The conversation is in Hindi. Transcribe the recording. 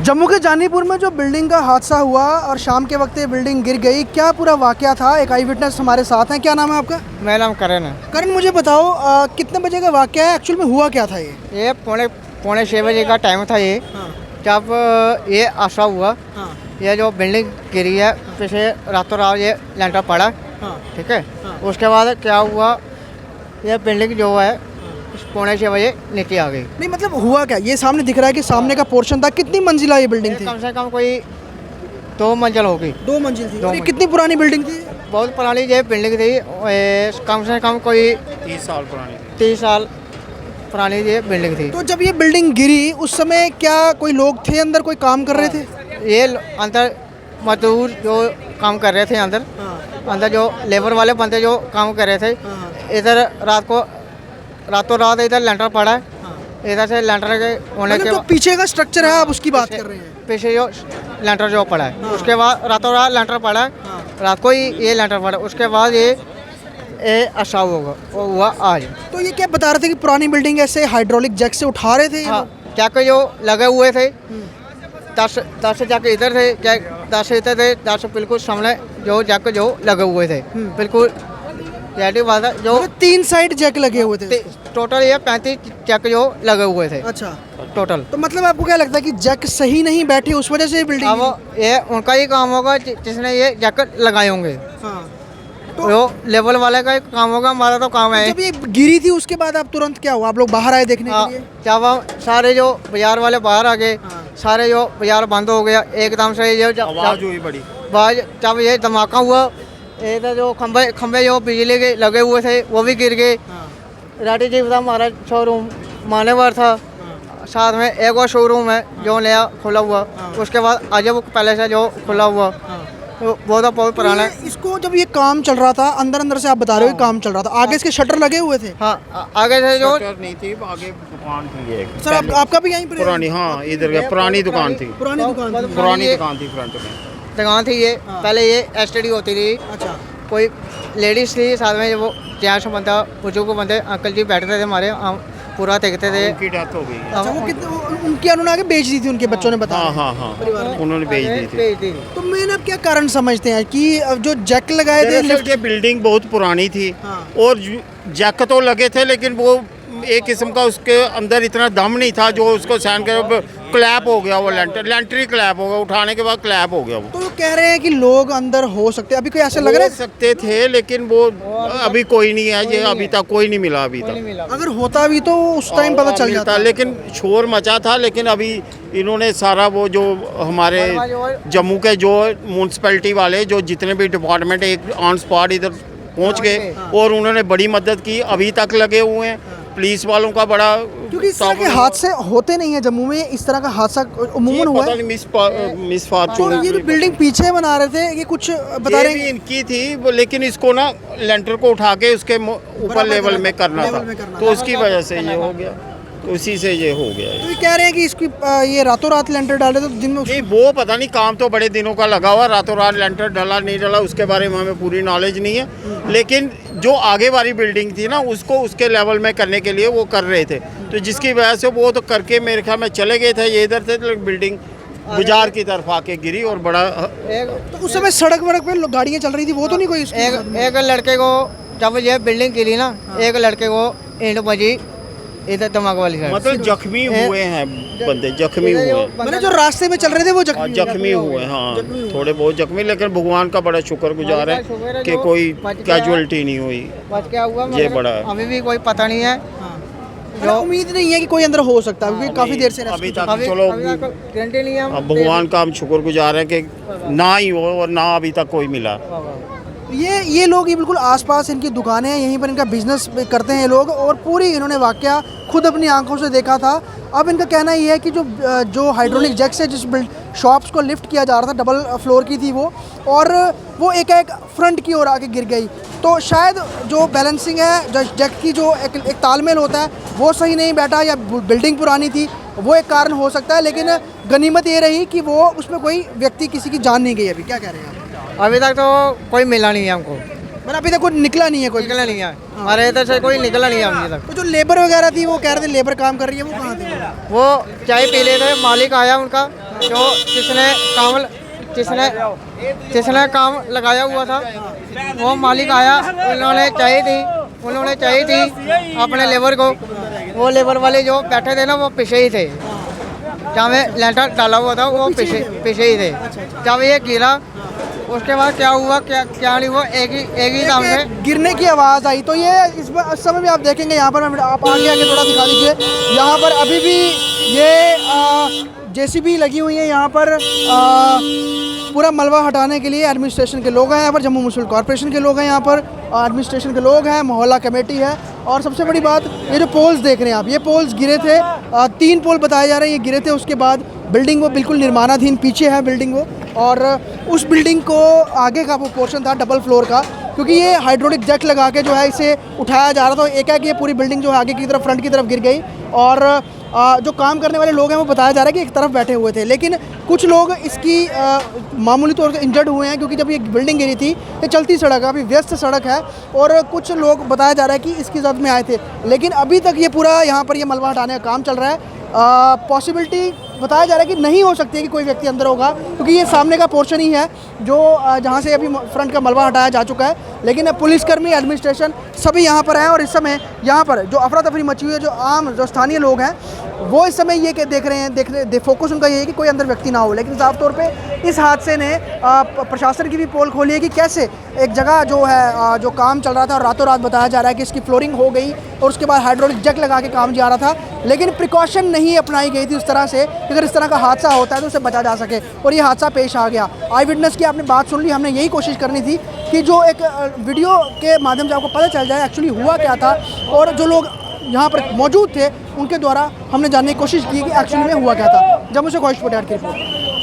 जम्मू के जानीपुर में जो बिल्डिंग का हादसा हुआ और शाम के वक्त ये बिल्डिंग गिर गई, क्या पूरा वाकया था? एक आई विटनेस हमारे साथ हैं। क्या नाम है आपका? मेरा नाम करण है। करण, मुझे बताओ कितने बजे का वाकया है? एक्चुअल में हुआ क्या था? ये पौने 6 बजे का टाइम था ये। हाँ। जब ये हादसा हुआ, हाँ। ये जो बिल्डिंग गिरी है, पीछे रातों रात ये लेंटर पड़ा। हाँ। ठीक है। हाँ। उसके बाद क्या हुआ, ये बिल्डिंग जो है पौने 6 बजे नीचे आ गई। नहीं, मतलब हुआ क्या? ये सामने दिख रहा है कि सामने का पोर्शन था। कितनी मंजिला ये बिल्डिंग थी? कम से कम कोई 2 मंजिल होगी। 2 मंजिल थी। दो और ये मंजिल। कितनी पुरानी बिल्डिंग थी? बहुत पुरानी ये बिल्डिंग थी। कम से कम कोई 30 साल पुरानी। 30 साल पुरानी ये बिल्डिंग थी। तो जब ये बिल्डिंग गिरी उस समय क्या कोई लोग थे अंदर, कोई काम कर रहे थे? ये अंदर मजदूर जो काम कर रहे थे अंदर, अंदर जो लेबर वाले बंदे जो काम कर रहे थे, इधर रातों रात इधर लेंटर पड़ा है। इधर से लेंटर के होने के जो पीछे का स्ट्रक्चर है आप उसकी बात कर रहे हैं? पीछे जो लेंटर जो पड़ा है, उसके बाद रातों रात लेंटर पड़ा है। रात को ही ये लेंटर पड़ा, उसके बाद ये अच्छा होगा वो हुआ आज। तो ये क्या बता रहे थे कि पुरानी बिल्डिंग ऐसे हाइड्रोलिक जैक से उठा रहे थे ये हाँ, लोग? जैक जो लगे हुए थे, 10 जैक इधर थे, 10 इधर थे, 10 बिल्कुल सामने जो जैक जो लगे हुए थे। बिल्कुल रियलिटी बात है। जो मतलब 3 साइड जैक लगे हुए थे? टोटल ये 35 जैक जो लगे हुए थे अच्छा। टोटल। तो मतलब आपको क्या लगता है कि जैक सही नहीं बैठे, उस वजह से ये बिल्डिंग अब ये उनका ही काम होगा जिसने ये जैकेट लगाए होंगे। हाँ। तो लेवल वाले का ही काम होगा, हमारा तो काम है। जब ये गिरी थी उसके बाद आप तुरंत क्या हुआ? आप लोग बाहर आए देखने के लिए? जब हम सारे जो बाजार वाले बाहर आ गए, सारे जो बाजार बंद हो गया एकदम से। ये आवाज हुई बड़ी। जब ये धमाका हुआ, इधर जो खंबे जो बिजली के लगे हुए थे वो भी गिर गए। राठी जी था हमारा शोरूम मानेवर था, साथ में एक और शोरूम है जो नया खुला हुआ। उसके बाद अजब पैलेस है जो खुला हुआ, तो वो तो बहुत पुराना है। इसको जब ये काम चल रहा था अंदर से, आप बता रहे हो कि काम चल रहा था, आगे इसके शटर लगे हुए थे? हाँ, आगे से जो शटर नहीं थी, आगे दुकान थी एक। सर आपका भी यहीं पर है? पुरानी, हाँ इधर पुरानी दुकान थी। पुरानी दुकान थी? पुरानी दुकान थी फ्रंट में। दुकान थी ये। पहले ये एसटीडी होती थी। अच्छा। कोई लेडीज थी साथ में, वो जेंट्स बंदा, बुजुर्ग बंदे अंकल जी बैठते थे हमारे, हम पूरा देखते थे। उनकी डेथ हो गई। अच्छा, वो उनकी उन्होंने आगे बेच दी थी, उनके बच्चों ने बताया? हाँ हाँ हाँ, उन्होंने बेच दी थी। तो मैंने अब क्या कारण समझते हैं कि अब जो जैक लगाए थे दरअसल ये बिल्डिंग बहुत पुरानी थी। हाँ। और जैक तो लगे थे, लेकिन वो एक किस्म का उसके अंदर इतना दम नहीं था जो उसको सहन कर। क्लैप हो गया वो, लेंटर ही क्लैप हो गया, उठाने के बाद क्लैप हो गया वो। तो कह रहे हैं कि लोग अंदर हो सकते, अभी कोई ऐसा लग रहा है? सकते थे, लेकिन वो अभी कोई नहीं है। ये अभी तक कोई नहीं मिला अभी तक। अगर होता भी तो उस टाइम पता चल जाता। लेकिन शोर मचा था। लेकिन अभी इन्होंने सारा वो जो हमारे जम्मू के जो म्यूनसिपैलिटी वाले जो जितने भी डिपार्टमेंट एक ऑन स्पॉट इधर पहुंच गए और उन्होंने बड़ी मदद की। अभी तक लगे हुए हैं पुलिस वालों का बड़ा, क्योंकि इस तरह के हादसे होते नहीं है जम्मू में। इस तरह का हादसा उमूमन हुआ है। मिस तो फॉर्चून। ये जो बिल्डिंग पीछे बना रहे थे, ये कुछ बता रहे हैं? इनकी थी वो, लेकिन इसको ना लेंटर को उठा के उसके ऊपर लेवल में करना था, तो उसकी वजह से ये हो गया। उसी से ये हो गया। तो ये कह रहे हैं कि इसकी ये रातों रात लेंटर डाले तो दिन में नहीं, वो पता नहीं, काम तो बड़े दिनों का लगा हुआ। रातों रात लेंटर डला नहीं डला उसके बारे में हमें पूरी नॉलेज नहीं है। लेकिन जो आगे वाली बिल्डिंग थी ना, उसको उसके लेवल में करने के लिए वो कर रहे थे, तो जिसकी वजह से वो तो करके मेरे ख्याल में चले गए थे। ये इधर थे, तो बिल्डिंग बाजार की तरफ आके गिरी और बड़ा। तो उस समय सड़क वड़क पे गाड़ियाँ चल रही थी, वो तो नहीं कोई? एक लड़के को जब ये बिल्डिंग गिरी ना, एक लड़के को ईंट बजी इधर दिमाग वाली साइड। मतलब जख्मी हुए हैं बंदे, जख्मी हुए हैं। मतलब जो रास्ते में चल रहे थे वो जख्मी हुए, हाँ थोड़े बहुत जख्मी। लेकिन भगवान का बड़ा शुक्रगुजार है कि कोई कैजुअलिटी नहीं हुई। बच क्या हुआ ये बड़ा है। अभी भी कोई पता नहीं है। जो उम्मीद नहीं है कि कोई अंदर हो सकता है, क्योंकि काफी देर से अभी तक चलो गारंटी नहीं है। अब भगवान का हम शुक्रगुजार हैं कि ना ही हो और ना अभी तक कोई मिला। ये लोग ये बिल्कुल आसपास इनकी दुकानें हैं, यहीं पर इनका बिजनेस करते हैं ये लोग, और पूरी इन्होंने वाकया खुद अपनी आंखों से देखा था। अब इनका कहना ये है कि जो हाइड्रोलिक जैक से जिस शॉप्स को लिफ्ट किया जा रहा था, डबल फ्लोर की थी वो, और वो एक फ्रंट की ओर आके गिर गई। तो शायद जो बैलेंसिंग है जैक की, जो एक तालमेल होता है वो सही नहीं बैठा, या बिल्डिंग पुरानी थी, वो एक कारण हो सकता है। लेकिन गनीमत ये रही कि वो उसमें कोई व्यक्ति, किसी की जान नहीं गई। अभी क्या कह रहे हैं आप? अभी तक तो कोई मिला नहीं है हमको। मतलब अभी तक कोई निकला नहीं है? कोई निकला नहीं है हमारे इधर से, कोई निकला नहीं है अभी तक। तो जो लेबर वगैरह थी वो कह रहे थे लेबर काम कर रही है, वो कहाँ थी? वो चाय पी ले थे, मालिक आया उनका, जो जिसने काम लगाया हुआ था वो मालिक आया, उन्होंने चाहिए थी अपने लेबर को। वो लेबर वाले जो बैठे थे ना वो पीछे ही थे, जहाँ में लेंटर डाला हुआ था वो पीछे ही थे। जब ये गिरा उसके बाद क्या हुआ क्या नहीं हुआ, एक ही दाम से गिरने की आवाज़ आई। तो ये इस समय भी आप देखेंगे यहाँ पर, आप आगे थोड़ा दिखा दीजिए, यहाँ पर अभी भी ये जेसीबी लगी हुई है यहाँ पर पूरा मलबा हटाने के लिए। एडमिनिस्ट्रेशन के लोग हैं यहाँ पर, जम्मू म्यूनसिपल कॉर्पोरेशन के लोग हैं यहाँ पर, एडमिनिस्ट्रेशन के लोग हैं, मोहल्ला कमेटी है। और सबसे बड़ी बात, ये जो पोल्स देख रहे हैं आप, ये पोल्स गिरे थे, 3 पोल बताए जा रहे हैं ये गिरे थे। उसके बाद बिल्डिंग वो बिल्कुल निर्माणाधीन पीछे है बिल्डिंग वो, और उस बिल्डिंग को आगे का वो पोर्शन था डबल फ्लोर का, क्योंकि ये हाइड्रोलिक जैक लगा के जो है इसे उठाया जा रहा था। एक है कि ये पूरी बिल्डिंग जो है आगे की तरफ, फ्रंट की तरफ गिर गई। और जो काम करने वाले लोग हैं वो बताया जा रहा है कि एक तरफ बैठे हुए थे, लेकिन कुछ लोग इसकी मामूली तौर पर इंजर्ड हुए हैं, क्योंकि जब ये बिल्डिंग गिरी थी, ये चलती सड़क है, अभी व्यस्त सड़क है, और कुछ लोग बताया जा रहा है कि इसकी जद में आए थे। लेकिन अभी तक ये पूरा यहाँ पर ये मलबा हटाने का काम चल रहा है। पॉसिबिलिटी बताया जा रहा है कि नहीं हो सकती है कि कोई व्यक्ति अंदर होगा, क्योंकि ये सामने का पोर्शन ही है जो जहाँ से अभी फ्रंट का मलबा हटाया जा चुका है। लेकिन पुलिसकर्मी, एडमिनिस्ट्रेशन सभी यहाँ पर हैं, और इस समय यहाँ पर जो अफरा तफरी मची हुई है, जो स्थानीय लोग हैं वो इस समय ये देख रहे हैं, फोकस उनका ये है कि कोई अंदर व्यक्ति ना हो। लेकिन साफ तौर पे इस हादसे ने प्रशासन की भी पोल खोली है कि कैसे एक जगह जो है जो काम चल रहा था, और रातों रात बताया जा रहा है कि इसकी फ्लोरिंग हो गई और उसके बाद हाइड्रोलिक जैक लगा के काम जा रहा था, लेकिन प्रिकॉशन नहीं अपनाई गई थी उस तरह से कि अगर इस तरह का हादसा होता है तो उसे बचा जा सके, और ये हादसा पेश आ गया। आई विटनेस की आपने बात सुन ली, हमने यही कोशिश करनी थी कि जो एक वीडियो के माध्यम से आपको पता चल जाए एक्चुअली हुआ क्या था, और जो लोग यहाँ पर मौजूद थे उनके द्वारा हमने जानने की कोशिश की कि एक्चुअली में हुआ क्या था। जम्मू से ख्वाहिश पटेल की रिपोर्ट।